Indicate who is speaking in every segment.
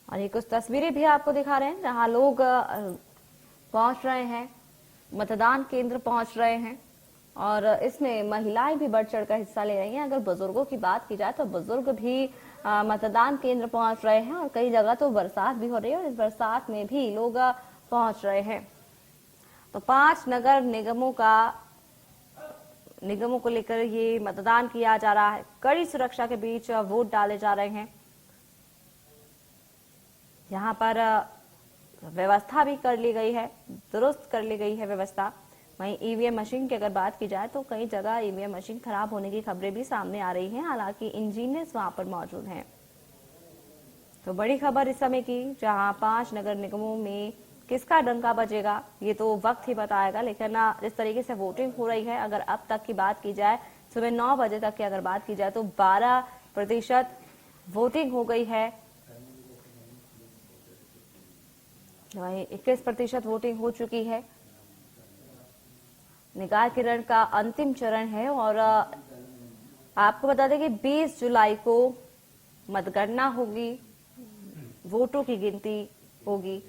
Speaker 1: और ये कुछ तस्वीरें भी आपको दिखा रहे हैं जहां लोग पहुंच रहे हैं, मतदान केंद्र पहुंच रहे हैं और इसमें महिलाएं भी बढ़ चढ़ कर हिस्सा ले रही हैं। अगर बुजुर्गों की बात की जाए तो बुजुर्ग भी मतदान केंद्र पहुंच रहे हैं और कई जगह तो बरसात भी हो रही है और इस बरसात में भी लोग पहुंच रहे हैं। तो 5 नगर निगमों को लेकर ये मतदान किया जा रहा है। कड़ी सुरक्षा के बीच वोट डाले जा रहे हैं। यहाँ पर व्यवस्था भी कर ली गई है, दुरुस्त कर ली गई है व्यवस्था। वहीं ईवीएम मशीन की अगर बात की जाए तो कई जगह ईवीएम मशीन खराब होने की खबरें भी सामने आ रही हैं, हालांकि इंजीनियर्स वहां पर मौजूद हैं। तो बड़ी खबर इस समय की, जहां 5 नगर निगमों में किसका डंका बजेगा ये तो वक्त ही बताएगा, लेकिन जिस तरीके से वोटिंग हो रही है, अगर अब तक की बात की जाए, सुबह 9 बजे तक की अगर बात की जाए तो 12% वोटिंग हो गई है। वहीं 21% वोटिंग हो चुकी है। निकाह किरण का अंतिम चरण है और आपको बता दें कि 20 जुलाई को मतगणना होगी, वोटों की गिनती होगी।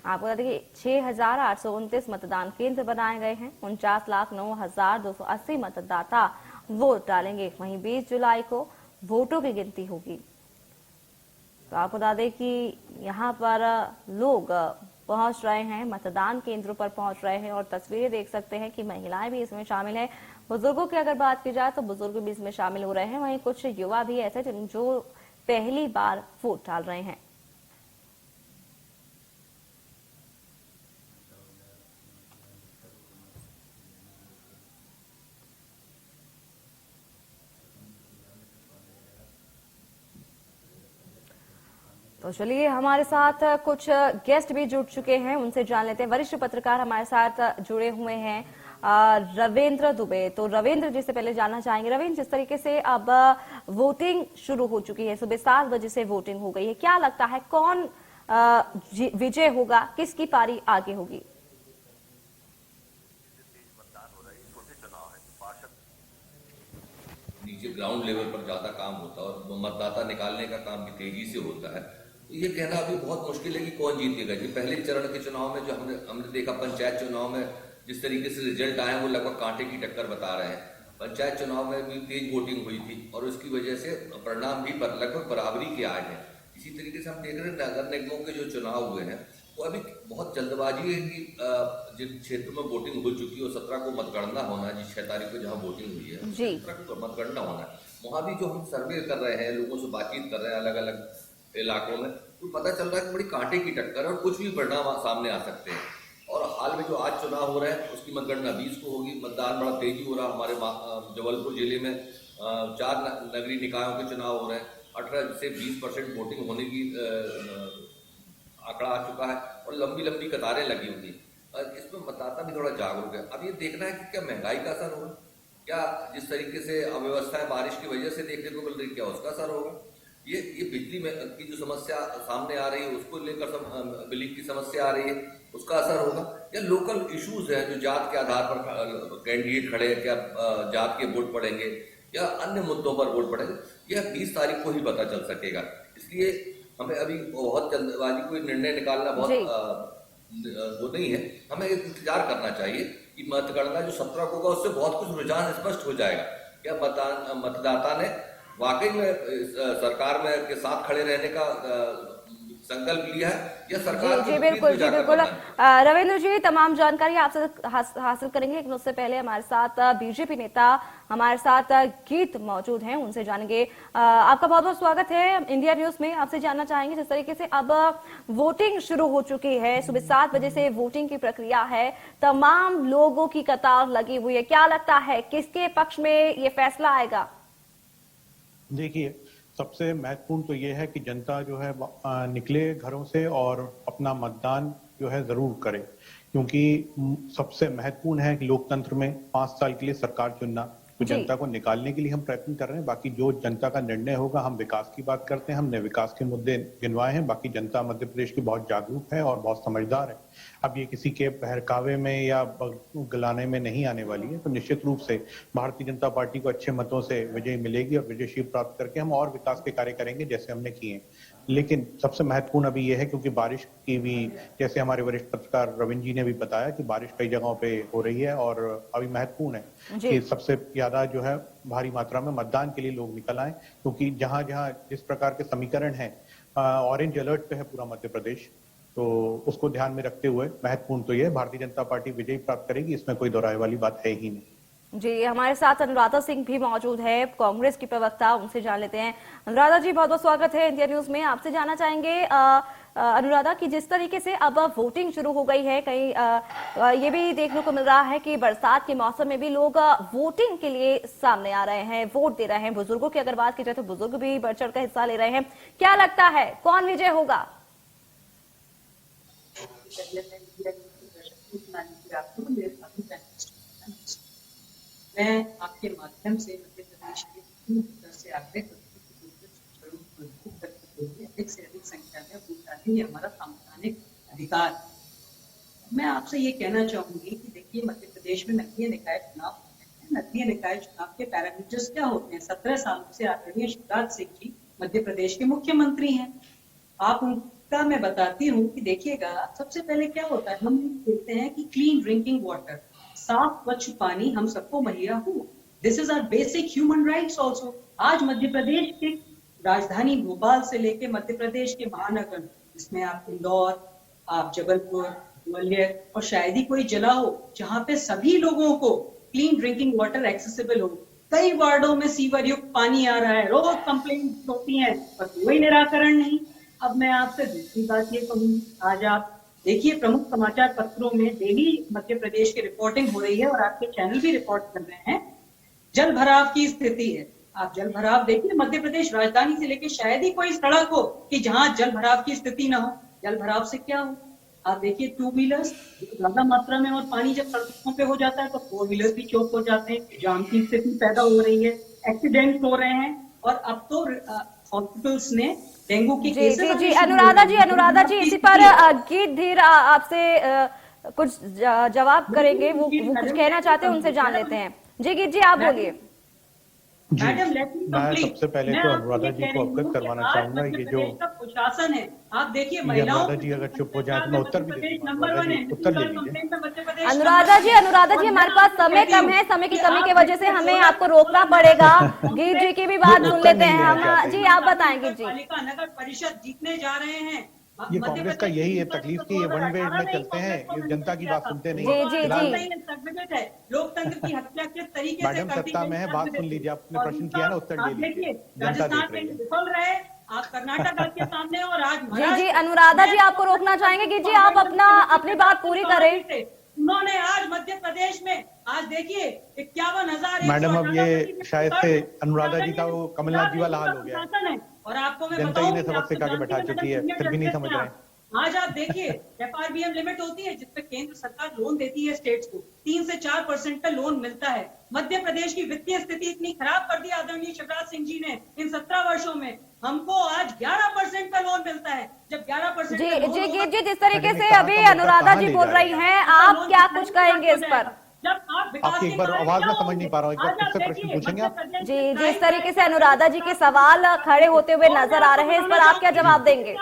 Speaker 1: आपको बता दें कि 6,829 मतदान केंद्र बनाए गए हैं। 49,09,280 मतदाता वोट डालेंगे। वहीं 20 जुलाई को वोटों की गिनती होगी। तो आपको बता दें कि यहाँ पर लोग पहुंच रहे हैं, मतदान केंद्रों पर पहुंच रहे हैं और तस्वीरें देख सकते हैं कि महिलाएं भी इसमें शामिल हैं। बुजुर्गों की अगर बात की जाए तो बुजुर्ग भी इसमें शामिल हो रहे हैं। वहीं कुछ युवा भी ऐसे जो पहली बार वोट डाल रहे हैं। तो चलिए, हमारे साथ कुछ गेस्ट भी जुड़ चुके हैं, उनसे जान लेते हैं। वरिष्ठ पत्रकार हमारे साथ जुड़े हुए हैं, रविंद्र दुबे। तो रविंद्र जी से पहले जानना चाहेंगे, रविंद्र, जिस तरीके से अब वोटिंग शुरू हो चुकी है, सुबह 7 बजे से वोटिंग हो गई है, क्या लगता है कौन विजय होगा, किसकी पारी आगे होगी?
Speaker 2: नीचे ग्राउंड लेवल पर ज्यादा काम होता है और मतदाता निकालने का काम भी तेजी से होता है। तो ये कहना अभी बहुत मुश्किल है कि कौन जीतेगा। जी, पहले चरण के चुनाव में जो हमने देखा, पंचायत चुनाव में जिस तरीके से रिजल्ट आए वो लगभग कांटे की टक्कर बता रहे हैं। पंचायत चुनाव में भी तेज वोटिंग हुई थी और उसकी वजह से परिणाम भी लगभग बराबरी के आए हैं। इसी तरीके से हम देख रहे हैं नगर निगमों के जो चुनाव हुए हैं वो अभी बहुत जल्दबाजी है कि जिन क्षेत्रों में वोटिंग हो चुकी है और 17 को मतगणना होना है, जिस 6 तारीख को जहाँ वोटिंग हुई है 17 को मतगणना होना है, वहां भी जो हम सर्वे कर रहे हैं, लोगों से बातचीत कर रहे हैं अलग अलग इलाकों में, तो पता चल रहा है कि बड़ी कांटे की टक्कर है और कुछ भी परिणाम सामने आ सकते हैं। और हाल में जो आज चुनाव हो रहे हैं उसकी मतगणना 20 को होगी। मतदान बड़ा तेजी हो रहा। हमारे जबलपुर जिले में 4 नगरीय निकायों के चुनाव हो रहे हैं। 18 से 20% वोटिंग होने की आंकड़ा आ चुका है और लंबी लंबी कतारें लगी हुई। इसमें मतदाता भी थोड़ा जागरूक है। अब ये देखना है कि क्या महंगाई का असर होगा, क्या जिस तरीके से अव्यवस्थाएं बारिश की वजह से देखने को मिल रही, क्या उसका असर होगा। ये बिजली में की जो समस्या सामने आ रही है उसको लेकर बिजली की समस्या आ रही है, उसका असर होगा। या लोकल इश्यूज है जो जात के आधार पर कैंडिडेट खड़े हैं, क्या जात के वोट पड़ेंगे या अन्य मुद्दों पर वोट पड़ेंगे, यह 20 तारीख को ही पता चल सकेगा। इसलिए हमें अभी बहुत जल्दबाजी कोई निर्णय निकालना बहुत वो नहीं है। हमें इंतजार करना चाहिए कि मतगणना जो 17 को होगा उससे बहुत कुछ रुझान स्पष्ट हो जाएगा। क्या मतदाता ने वाकई में सरकार में के साथ खड़े रहने का संकल्प लिया है या सरकार
Speaker 1: जी बिल्कुल, जी बिल्कुल। रविंद्र जी, तमाम जानकारी आपसे हासिल करेंगे, लेकिन उससे पहले हमारे साथ बीजेपी नेता हमारे साथ गीत मौजूद हैं, उनसे जानेंगे। आपका बहुत बहुत स्वागत है इंडिया न्यूज में। आपसे जानना चाहेंगे, जिस तरीके से अब वोटिंग शुरू हो चुकी है, सुबह 7 बजे से वोटिंग की प्रक्रिया है, तमाम लोगों की कतार लगी हुई है, क्या लगता है किसके पक्ष में ये फैसला आएगा?
Speaker 3: देखिए, सबसे महत्वपूर्ण तो ये है कि जनता जो है निकले घरों से और अपना मतदान जो है जरूर करे, क्योंकि सबसे महत्वपूर्ण है कि लोकतंत्र में 5 साल के लिए सरकार चुनना। तो
Speaker 1: जी।
Speaker 3: जनता को निकालने के लिए हम प्रयत्न कर रहे हैं। बाकी जो जनता का निर्णय होगा, हम विकास की बात करते हैं, हमने विकास के मुद्दे गिनवाए हैं। बाकी जनता मध्य प्रदेश की बहुत जागरूक है और बहुत समझदार है। अब ये किसी के बहकावे में या गलाने में नहीं आने वाली है। तो निश्चित रूप से भारतीय जनता पार्टी को अच्छे मतों से विजय मिलेगी और विजय शील प्राप्त करके हम और विकास के कार्य करेंगे जैसे हमने किए। लेकिन सबसे महत्वपूर्ण अभी यह है, क्योंकि बारिश की भी, जैसे हमारे वरिष्ठ पत्रकार रविंद्र जी ने भी बताया कि बारिश कई जगहों पे हो रही है और अभी महत्वपूर्ण है
Speaker 1: जी।
Speaker 3: कि सबसे ज्यादा जो है भारी मात्रा में मतदान के लिए लोग निकल आए, क्योंकि जहां जहां जिस प्रकार के समीकरण है, ऑरेंज अलर्ट पे है पूरा मध्य प्रदेश। तो उसको ध्यान में रखते हुए महत्वपूर्ण तो ये भारतीय जनता पार्टी विजय प्राप्त करेगी, इसमें कोई दोहराए वाली बात है ही नहीं।
Speaker 1: जी, हमारे साथ अनुराधा सिंह भी मौजूद है, कांग्रेस की प्रवक्ता, उनसे जान लेते हैं। अनुराधा जी, बहुत बहुत स्वागत है इंडिया न्यूज में। आपसे जानना चाहेंगे अनुराधा कि जिस तरीके से अब वोटिंग शुरू हो गई है, कहीं ये भी देखने को मिल रहा है कि बरसात के मौसम में भी लोग वोटिंग के लिए सामने आ रहे हैं, वोट दे रहे हैं। बुजुर्गों की अगर बात की जाए तो बुजुर्ग भी बढ़ चढ़ कर हिस्सा ले रहे हैं। क्या लगता है कौन विजय होगा?
Speaker 4: मैं आपके माध्यम से मध्य प्रदेश के पूर्ण से आग्रह करती हूँ कि अधिक से अधिक संख्या में वोट डालें, ये हमारा संवैधानिक अधिकार है। मैं आपसे ये कहना चाहूंगी कि देखिए, मध्य प्रदेश में नगरीय निकाय चुनाव होते हैं। नगरीय निकाय चुनाव के पैरामीटर्स क्या होते हैं? 17 सालों से आदरणीय शिवराज सिंह जी मध्य प्रदेश के मुख्यमंत्री हैं। आप उनका मैं बताती हूँ कि देखिएगा, सबसे पहले क्या होता है, हम देखते हैं कि क्लीन ड्रिंकिंग वाटर, साफ स्वच्छ पानी हम सबको मुहैया हो। This is our basic human rights also. आज मध्य प्रदेश के राजधानी भोपाल से लेके मध्य प्रदेश के महानगर, जिसमें आप इंदौर, आप जबलपुर, ग्वालियर और शायद ही कोई जिला हो जहां पे सभी लोगों को क्लीन ड्रिंकिंग वाटर एक्सेसिबल हो। कई वार्डों में सीवर युक्त पानी आ रहा है, रोज कंप्लेंट होती है पर कोई निराकरण नहीं। अब मैं आपसे दूसरी बात ये कहूँ, आज आप देखिए प्रमुख समाचार पत्रों में डेली मध्य प्रदेश की रिपोर्टिंग हो रही है और आपके चैनल भी रिपोर्ट कर रहे हैं, जल भराव की स्थिति है। आप जल भराव देखिए, मध्य प्रदेश राजधानी से लेकर शायद ही कोई सड़क हो कि जहां जल भराव की स्थिति ना हो। जल भराव से क्या हो, आप देखिए टू व्हीलर्स ज्यादा मात्रा में और पानी जब सड़कों पे हो जाता है तो फोर व्हीलर्स भी चौक हो जाते हैं, जाम की स्थिति पैदा हो रही है, एक्सीडेंट हो रहे हैं और अब तो हॉस्पिटल्स ने डेंगू की
Speaker 1: जी अनुराधा जी इसी पर गीत धीर आपसे कुछ जवाब करेंगे, वो कुछ कहना चाहते हैं, उनसे जान लेते हैं। जी गीत जी, आप बोलिए।
Speaker 4: मैडम,
Speaker 3: मैं सबसे पहले तो अनुराधा जी को अवगत करवाना चाहूंगा, ये जो
Speaker 4: प्रशासन है, आप देखिए महिलाओं,
Speaker 3: अनुराधा जी अगर चुप हो जाए तो मैं उत्तर भी दे दूंगा, उत्तर ले लीजिए।
Speaker 1: अनुराधा जी हमारे पास समय कम है, समय की कमी की वजह से हमें आपको रोकना पड़ेगा। गीत जी की भी बात सुन लेते हैं हम। जी आप बताएं गीत जी।
Speaker 4: नगर परिषद जीतने जा रहे हैं।
Speaker 3: ये कांग्रेस का यही है तकलीफ कि ये वन वे में चलते हैं, ये जनता की बात सुनते नहीं।
Speaker 4: जी लोकतंत्र की हत्या किस तरीके से
Speaker 3: मैडम सत्ता में है, बात सुन लीजिए, आपने प्रश्न किया ना, उत्तर ले लीजिए। जनता देख रही है।
Speaker 4: विफल रहे, आप कर्नाटक के सामने और आज
Speaker 1: जी अनुराधा जी आपको रोकना चाहेंगे कि जी आप अपनी बात पूरी करें।
Speaker 4: उन्होंने आज मध्य प्रदेश में आज देखिए 51,000।
Speaker 3: मैडम अब ये शायद से अनुराधा जी का वो कमलनाथ जी वाला हाल हो गया है।
Speaker 4: और आपको मैं
Speaker 3: जनता ही ने सबक सिखा के बैठा चुकी है, फिर भी नहीं समझ रहे।
Speaker 4: आज आप देखिए FRBM लिमिट होती है जिसपे केंद्र सरकार लोन देती है स्टेट्स को, 3 से 4% का लोन मिलता है। मध्य प्रदेश की वित्तीय स्थिति इतनी खराब कर दी आदरणीय शिवराज सिंह जी ने इन 17 वर्षों में, हमको आज 11% का लोन मिलता है। जब 11%
Speaker 1: जी जिस तरीके से अभी अनुराधा जी बोल रही हैं, आप क्या कुछ कहेंगे इस पर?
Speaker 4: जब आप
Speaker 3: आपकी एक बार आवाज में समझ नहीं पा रहा हूँ, एक बार फिर से प्रश्न पूछेंगे आप?
Speaker 1: जी जिस तरीके से अनुराधा जी के सवाल खड़े होते हुए नजर आ रहे हैं, इस पर आप क्या जवाब देंगे?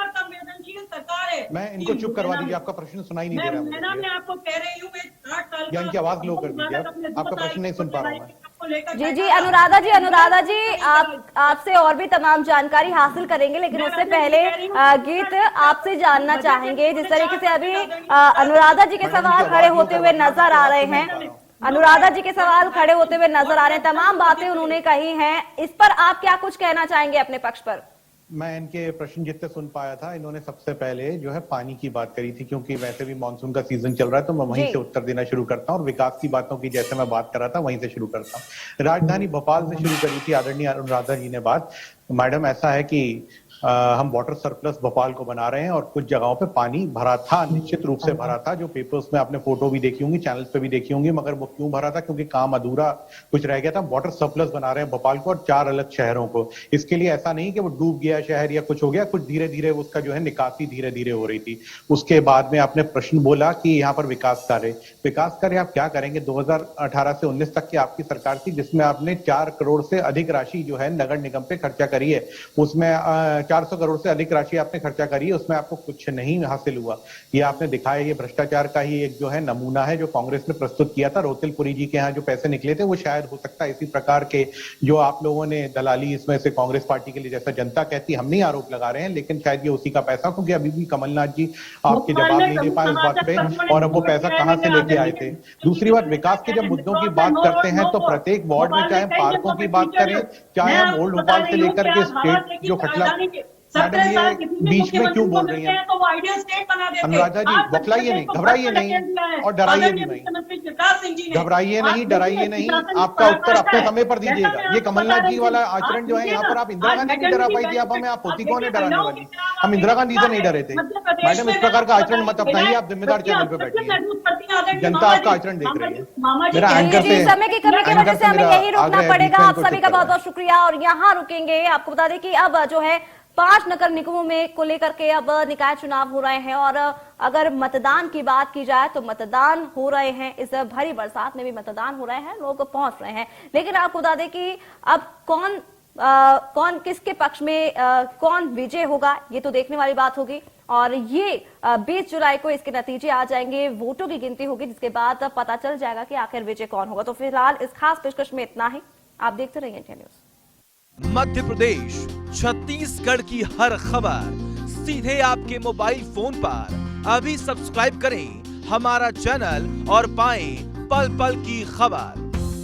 Speaker 4: सरकार है,
Speaker 3: मैं इनको चुप करवा दीजिए, आपका प्रश्न सुनाई नहीं दे रहा है।
Speaker 4: मैं आपको कह रही हूँ 8 साल
Speaker 3: या इनकी आवाज लो कर दीजिए, आपका प्रश्न नहीं सुन पा रहा हूँ मैं।
Speaker 1: जी अनुराधा जी आपसे और भी तमाम जानकारी हासिल करेंगे, लेकिन उससे पहले गीत आपसे जानना चाहेंगे, जिस तरीके से अभी अनुराधा जी के सवाल खड़े होते हुए नजर आ रहे हैं, अनुराधा जी के सवाल खड़े होते हुए नजर आ रहे हैं, तमाम बातें उन्होंने कही हैं, इस पर आप क्या कुछ कहना चाहेंगे अपने पक्ष पर?
Speaker 3: मैं इनके प्रश्न जितने सुन पाया था, इन्होंने सबसे पहले जो है पानी की बात करी थी, क्योंकि वैसे भी मानसून का सीजन चल रहा है, तो मैं वहीं से उत्तर देना शुरू करता हूं और विकास की बातों की जैसे मैं बात कर रहा था वहीं से शुरू करता हूं। राजधानी भोपाल से शुरू करी थी आदरणीय अनुराधा जी ने बात। मैडम ऐसा है कि हम वाटर सरप्लस भोपाल को बना रहे हैं और कुछ जगहों पे पानी भरा था, निश्चित रूप से भरा था, जो पेपर्स में आपने फोटो भी देखी होंगी, चैनल्स पे भी देखी होंगी, मगर वो क्यों भरा था? क्योंकि काम अधूरा कुछ रह गया था। वाटर सरप्लस बना रहे हैं भोपाल को और 4 अलग शहरों को। इसके लिए ऐसा नहीं कि वो डूब गया शहर या कुछ हो गया, कुछ धीरे धीरे उसका जो है निकासी धीरे धीरे हो रही थी। उसके बाद में आपने प्रश्न बोला कि यहाँ पर विकास कार्य आप क्या करेंगे? 2018 से 19 तक की आपकी सरकार थी, जिसमें आपने 4 करोड़ से अधिक राशि जो है नगर निगम पे खर्चा करी है। उसमें 400 करोड़ से अधिक राशि आपने खर्चा करी है, उसमें आपको कुछ नहीं हासिल हुआ। ये आपने दिखाया, ये भ्रष्टाचार का ही एक जो है नमूना है जो कांग्रेस ने प्रस्तुत किया था। रोतिलपुरी जी के यहाँ जो पैसे निकले थे वो शायद हो सकता है इसी प्रकार के जो आप लोगों ने दलाली इसमें से कांग्रेस पार्टी के लिए, जैसा जनता कहती, हम नहीं आरोप लगा रहे हैं, लेकिन शायद ये उसी का पैसा, क्योंकि अभी भी कमलनाथ जी आपके जवाब नहीं दे पाए उस बात पे, और अब वो पैसा कहां से लेके आए थे। दूसरी बात, विकास के जब मुद्दों की बात करते हैं तो प्रत्येक वार्ड में, चाहे पार्कों की बात करें, चाहे हम ओल्ड भोपाल से लेकर के स्टेट जो खटला, मैडम ये बीच में क्यों बोल रही हैं? अनुराधा जी, बौखलाइए नहीं, घबराइए नहीं और डराइए भी नहीं, घबराइए नहीं, डराइए नहीं। आपका उत्तर अपने समय पर दीजिएगा। ये कमलनाथ जी वाला आचरण जो है, यहाँ पर आप इंदिरा गांधी नहीं डरा पाई थी, अब हमें आप होती कौन है डराने वाली? हम इंदिरा गांधी से नहीं डरे थे। मैडम, इस प्रकार का आचरण मत अपनाइए, आप जिम्मेदार चैनल पे बैठिए। जनता आपका आचरण देख रही है। मेरा एंकर से
Speaker 1: समय की कमी की वजह से हमें यही रुकना पड़ेगा। आप सभी का बहुत बहुत शुक्रिया और यहाँ रुकेंगे। आपको बता दें कि अब जो है 5 नगर निगमों में को लेकर के अब निकाय चुनाव हो रहे हैं और अगर मतदान की बात की जाए तो मतदान हो रहे हैं। इस भरी बरसात में भी मतदान हो रहे हैं, लोग पहुंच रहे हैं। लेकिन आपको बता दें कि अब कौन किसके पक्ष में कौन विजय होगा, ये तो देखने वाली बात होगी। और ये 20 जुलाई को इसके नतीजे आ जाएंगे, वोटों की गिनती होगी, जिसके बाद पता चल जाएगा कि आखिर विजय कौन होगा। तो फिलहाल इस खास पेशकश में इतना ही। आप देखते रहिए इंडिया न्यूज।
Speaker 5: मध्य प्रदेश, छत्तीसगढ़ की हर खबर सीधे आपके मोबाइल फोन पर। अभी सब्सक्राइब करें हमारा चैनल और पाएं पल पल की खबर।